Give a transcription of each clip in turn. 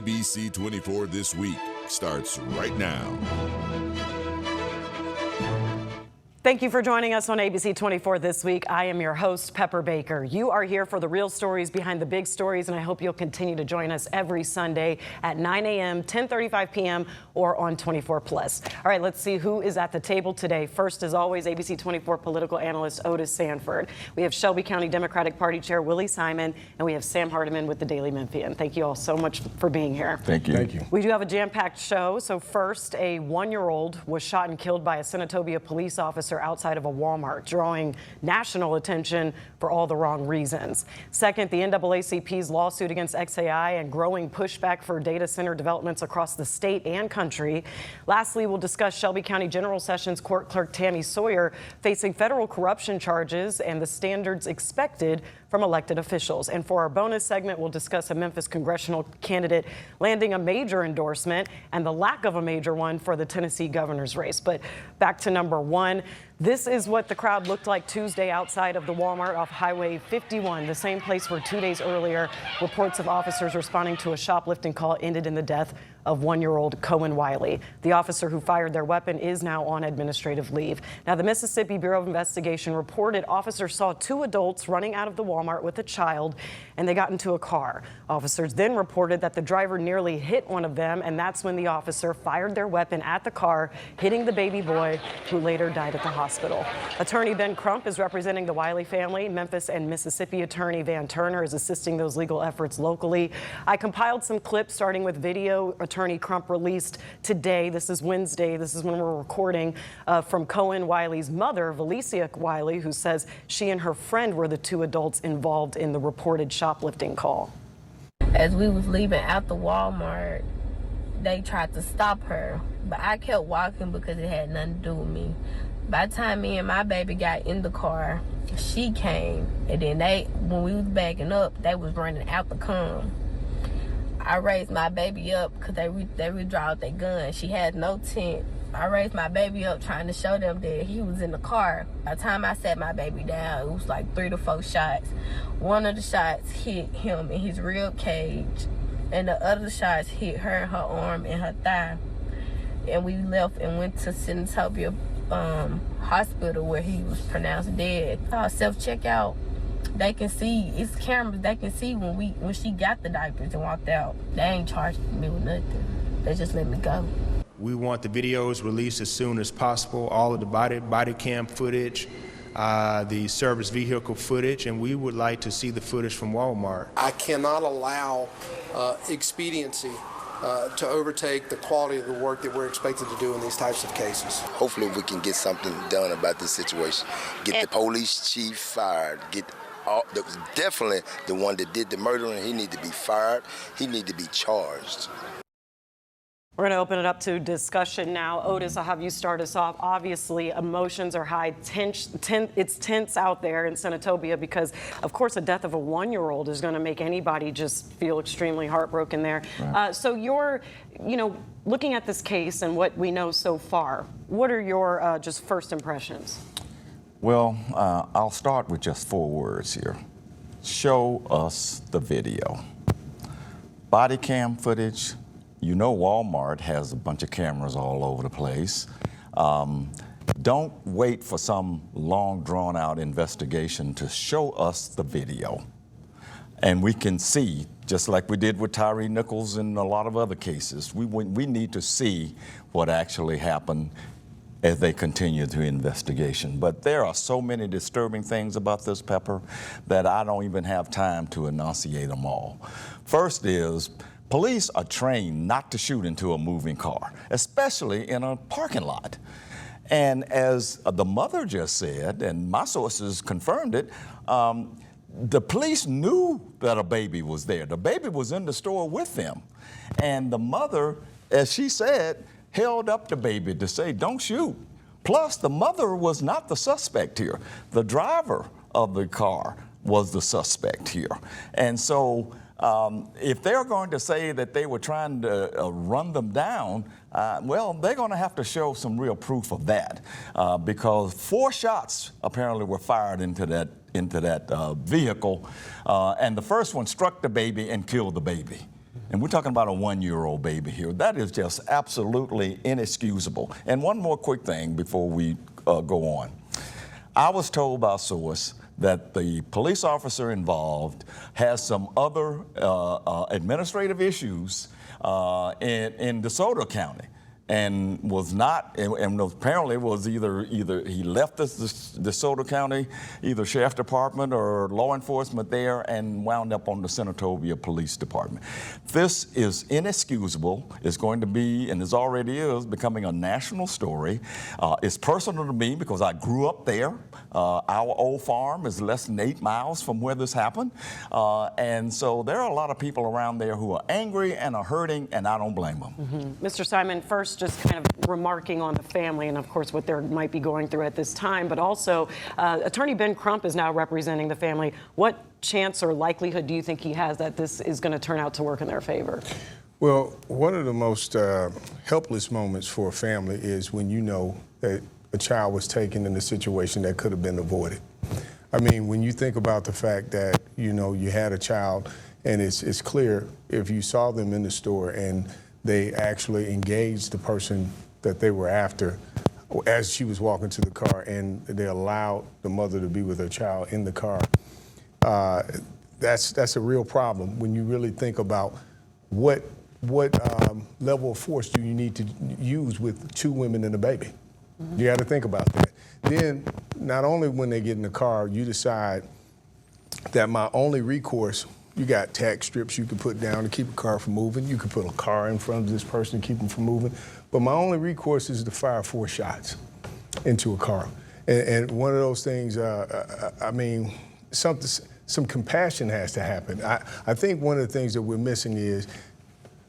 ABC24 This Week starts right now. Thank you for joining us on ABC24 This Week. I am your host, Pepper Baker. You are here for the real stories behind the big stories, and I hope you'll continue to join us every Sunday at 9 a.m., 10:35 p.m., or on 24+. All right, let's see who is at the table today. First, as always, ABC24 political analyst Otis Sanford. We have Shelby County Democratic Party Chair Willie Simon, and we have Sam Hardiman with the Daily Memphian. Thank you all so much for being here. Thank you. Thank you. We do have a jam-packed show. So first, a 1-year-old was shot and killed by a Senatobia police officer outside of a Walmart, drawing national attention for all the wrong reasons. Second, the NAACP's lawsuit against XAI and growing pushback for data center developments across the state and country. Lastly, we'll discuss Shelby County General Sessions Court Clerk Tammy Sawyer facing federal corruption charges and the standards expected from elected officials. And for our bonus segment, we'll discuss a Memphis congressional candidate landing a major endorsement and the lack of a major one for the Tennessee governor's race. But back to number one. This is what the crowd looked like Tuesday outside of the Walmart off Highway 51, the same place where 2 days earlier, reports of officers responding to a shoplifting call ended in the death of 1-year-old Cohen Wiley. The officer who fired their weapon is now on administrative leave. Now, the Mississippi Bureau of Investigation reported officers saw 2 adults running out of the Walmart with a child, and they got into a car. Officers then reported that the driver nearly hit one of them, and that's when the officer fired their weapon at the car, hitting the baby boy, who later died at the hospital. Attorney Ben Crump is representing the Wiley family. Memphis and Mississippi attorney Van Turner is assisting those legal efforts locally. I compiled some clips starting with video Attorney Crump released today. This is Wednesday. This is when we're recording from Cohen Wiley's mother, Valencia Wiley, who says she and her friend were the 2 adults involved in the reported shoplifting call. As we was leaving out the Walmart, they tried to stop her, but I kept walking because it had nothing to do with me. By the time me and my baby got in the car, she came, and then when we was backing up, they was running out the come. I raised my baby up because they withdrew their gun. She had no tent. I raised my baby up trying to show them that he was in the car. By the time I sat my baby down, it was like 3 to 4 shots. One of the shots hit him in his rib cage, and the other shots hit her in her arm and her thigh. And we left and went to Senatobia Hospital where he was pronounced dead. Self-checkout. They can see, it's cameras, they can see when she got the diapers and walked out. They ain't charged me with nothing. They just let me go. We want the videos released as soon as possible, all of the body cam footage, the service vehicle footage, and we would like to see the footage from Walmart. I cannot allow expediency to overtake the quality of the work that we're expected to do in these types of cases. Hopefully we can get something done about this situation. Get the police chief fired. That was definitely the one that did the murdering. He need to be fired. He need to be charged. We're going to open it up to discussion now. Otis, I'll have you start us off. Obviously, emotions are high. It's tense out there in Senatobia because, of course, the death of a 1-year-old is going to make anybody just feel extremely heartbroken there. Right. So you're, looking at this case and what we know so far, what are your just first impressions? Well, I'll start with just 4 words here. Show us the video. Body cam footage. Walmart has a bunch of cameras all over the place. Don't wait for some long, drawn-out investigation to show us the video. And we can see, just like we did with Tyree Nichols and a lot of other cases, we need to see what actually happened as they continue the investigation. But there are so many disturbing things about this, Pepper, that I don't even have time to enunciate them all. First is, police are trained not to shoot into a moving car, especially in a parking lot. And as the mother just said, and my sources confirmed it, the police knew that a baby was there. The baby was in the store with them. And the mother, as she said, held up the baby to say, don't shoot. Plus, the mother was not the suspect here. The driver of the car was the suspect here. And so if they're going to say that they were trying to run them down, well, they're going to have to show some real proof of that because 4 shots apparently were fired into that vehicle, and the first one struck the baby and killed the baby. And we're talking about a 1-year-old baby here. That is just absolutely inexcusable. And one more quick thing before we go on. I was told by a source that the police officer involved has some other administrative issues in DeSoto County, and was not, and apparently was either he left the DeSoto County, either Sheriff Department or law enforcement there, and wound up on the Senatobia Police Department. This is inexcusable. It's going to be, and it already is, becoming a national story. It's personal to me because I grew up there. Our old farm is less than 8 miles from where this happened. And so there are a lot of people around there who are angry and are hurting, and I don't blame them. Mm-hmm. Mr. Simon, first just kind of remarking on the family and, of course, what they might be going through at this time, but also Attorney Ben Crump is now representing the family. What chance or likelihood do you think he has that this is going to turn out to work in their favor? Well, one of the most helpless moments for a family is when you know that a child was taken in a situation that could have been avoided. I mean, when you think about the fact that, you know, you had a child, and it's clear if you saw them in the store and they actually engaged the person that they were after as she was walking to the car, and they allowed the mother to be with her child in the car. That's a real problem when you really think about what level of force do you need to use with 2 women and a baby. Mm-hmm. You got to think about that. Then, not only when they get in the car, you decide that my only recourse, you got tack strips you can put down to keep a car from moving. You can put a car in front of this person to keep them from moving. But my only recourse is to fire 4 shots into a car. And one of those things, I mean, some compassion has to happen. I think one of the things that we're missing is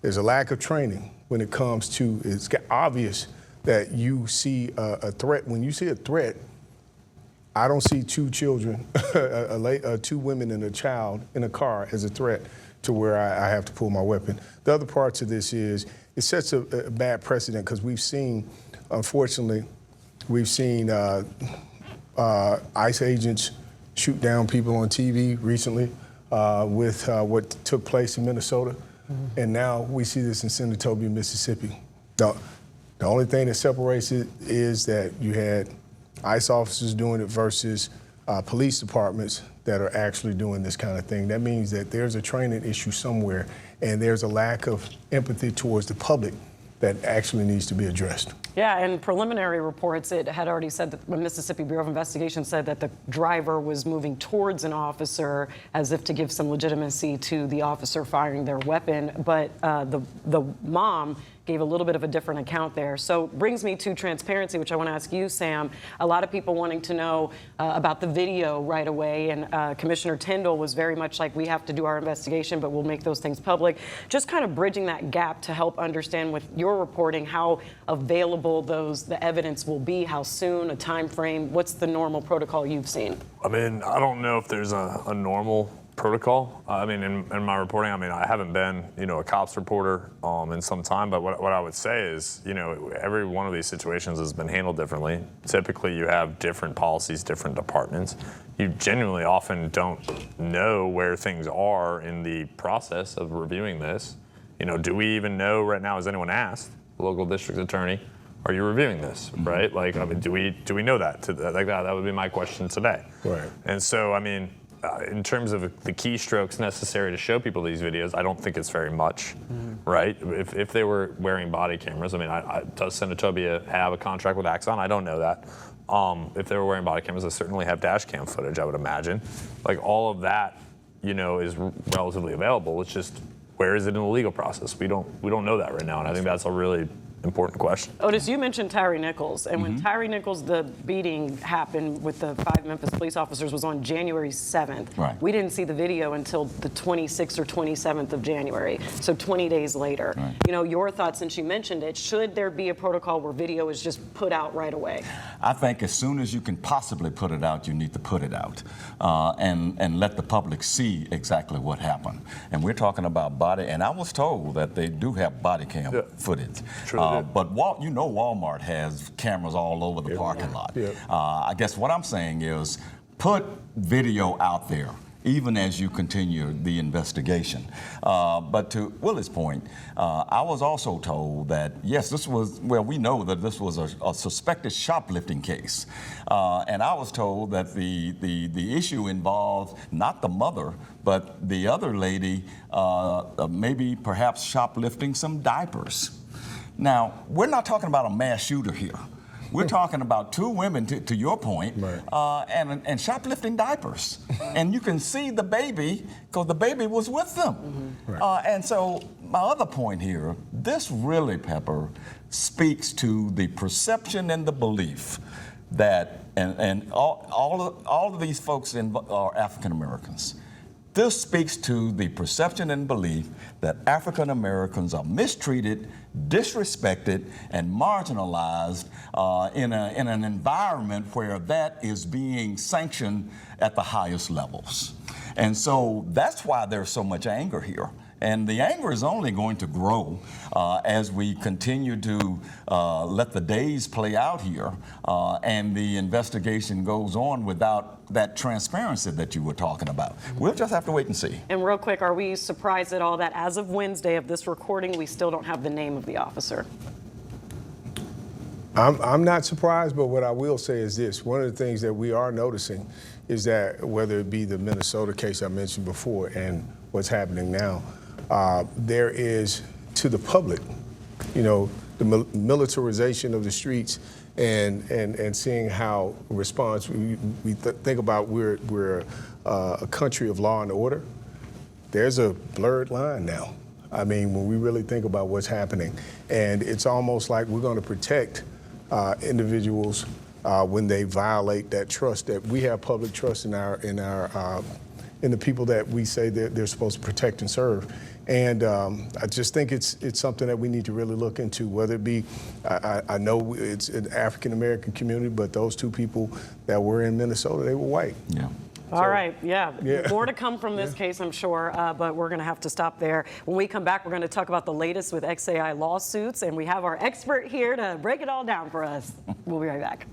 there's a lack of training when it comes to, it's obvious that you see a threat. When you see a threat, I don't see 2 children, 2 women and a child in a car as a threat to where I have to pull my weapon. The other parts of this is it sets a bad precedent because we've seen, unfortunately, ICE agents shoot down people on TV recently with what took place in Minnesota. Mm-hmm. And now we see this in Senatobia, Mississippi. The only thing that separates it is that you had ICE officers doing it versus police departments that are actually doing this kind of thing. That means that there's a training issue somewhere, and there's a lack of empathy towards the public that actually needs to be addressed. Yeah, and preliminary reports, it had already said that the Mississippi Bureau of Investigation said that the driver was moving towards an officer as if to give some legitimacy to the officer firing their weapon, but the mom gave a little bit of a different account there. So brings me to transparency, which I want to ask you, Sam. A lot of people wanting to know about the video right away, and Commissioner Tyndall was very much like, we have to do our investigation, but we'll make those things public. Just kind of bridging that gap to help understand with your reporting how available the evidence will be, how soon, a time frame, what's the normal protocol you've seen? I mean, I don't know if there's a normal protocol. I mean, in my reporting, I mean, I haven't been, you know, a cops reporter in some time, but what I would say is, you know, every one of these situations has been handled differently. Typically, you have different policies, different departments. You genuinely often don't know where things are in the process of reviewing this. You know, do we even know right now, has anyone asked the local district attorney, are you reviewing this, right? Like, I mean, do we know that? Like that would be my question today. Right. And so, I mean, in terms of the keystrokes necessary to show people these videos, I don't think it's very much, right? If they were wearing body cameras, I mean, does Senatobia have a contract with Axon? I don't know that. If they were wearing body cameras, they certainly have dash cam footage, I would imagine. Like, all of that, you know, is relatively available. It's just, where is it in the legal process? We don't know that right now, and I think that's a really important question. Otis, you mentioned Tyree Nichols, and when Tyree Nichols, the beating happened with the 5 Memphis police officers was on January 7th. Right. We didn't see the video until the 26th or 27th of January, so 20 days later. Right. You know, your thoughts, since you mentioned it, should there be a protocol where video is just put out right away? I think as soon as you can possibly put it out, you need to put it out and let the public see exactly what happened. And we're talking about body, and I was told that they do have body cam footage. But you know, Walmart has cameras all over the parking lot. I guess what I'm saying is put video out there. even as you continue the investigation. But to Willie's point, I was also told that, yes, this was, well, we know that this was a suspected shoplifting case. And I was told that the issue involved not the mother, but the other lady maybe perhaps shoplifting some diapers. Now, we're not talking about a mass shooter here. We're talking about two women, to your point, right. And shoplifting diapers. And you can see the baby, because the baby was with them. Mm-hmm. Right. And so my other point here, this really, Pepper, speaks to the perception and the belief that, and all of these folks are African Americans. This speaks to the perception and belief that African Americans are mistreated, disrespected, and marginalized in an environment where that is being sanctioned at the highest levels. And so that's why there's so much anger here. And the anger is only going to grow as we continue to let the days play out here and the investigation goes on without that transparency that you were talking about. We'll just have to wait and see. And real quick, are we surprised at all that as of Wednesday of this recording, we still don't have the name of the officer? I'm not surprised, but what I will say is this. One of the things that we are noticing is that whether it be the Minnesota case I mentioned before and what's happening now, there is, to the public, you know, the militarization of the streets and seeing how response, we think about we're a country of law and order. There's a blurred line now. I mean, when we really think about what's happening, and it's almost like we're going to protect individuals when they violate that trust, that we have public trust in the people that we say that they're supposed to protect and serve. And I just think it's something that we need to really look into, whether it be, I know it's an African-American community, but those two people that were in Minnesota, they were white. Yeah. All right, yeah. More to come from this case, I'm sure, but we're going to have to stop there. When we come back, we're going to talk about the latest with XAI lawsuits, and we have our expert here to break it all down for us. We'll be right back.